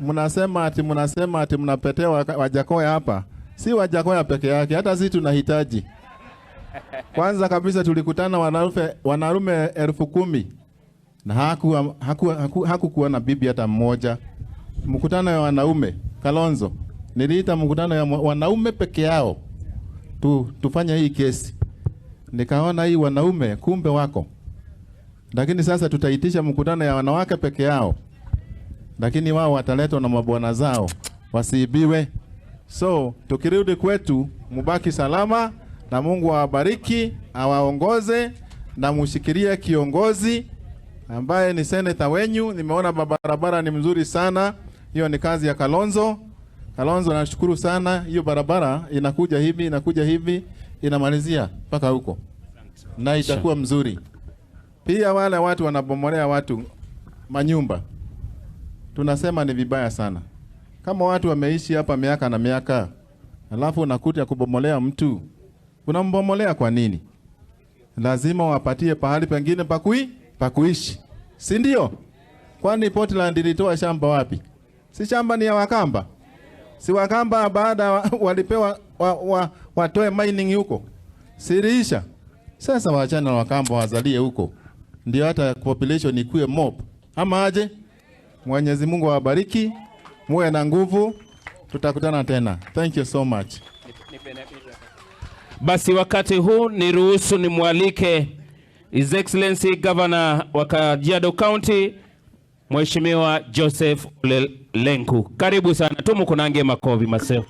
Mnasema ati mnapetea Wajakoya hapa. Si Wajakoya peke yake, hata sisi tunahitaji. Kwanza kabisa tulikutana wanarume 10,000 na hakukuwa na bibi hata mmoja. Mkutano ya wanaume Kalonzo, niliita mkutano ya wanaume peke yao. Tufanya hii kesi. Nikaona hii wanaume kumbe wako. Lakini sasa tutaitisha mkutano ya wanawake peke yao. Lakini wao wataletwa na mabwana zao, wasiibiwe. So, tukirudi kwetu, mubaki salama na Mungu awabariki, awaongoze na mushikilie kiongozi ambaye ni seneta wenyu. Nimeona barabara ni mzuri sana. Hiyo ni kazi ya Kalonzo. Kalonzo, nashukuru sana. Hiyo barabara inakuja hivi, inamalizia mpaka huko. Na itakuwa mzuri. Pia wale watu wanabomolea watu manyumba, tunasema ni vibaya sana. Kama watu wameishi hapa miaka na miaka, alafu unakuja kubomolea mtu, unambomolea kwa nini? Lazima wapatie pahali pengine pakuishi. Si ndio? Kwani Portland ilitoa shamba wapi? Si shamba ni ya Wakamba? Si Wakamba baada walipewa watoe mining huko? Siriisha. Sasa waachane na Wakamba wazalie huko. Ndio hata population ikuwe mob. Ama aje? Mwenyezi Mungu awabariki. Muwe na nguvu. Tutakutana tena. Thank you so much. Basi wakati huu niruhusu nimwalike His Excellency Governor wa Kajiado County, Mheshimiwa Joseph Lenku. Karibu sana. Tumukunange makovi maseo.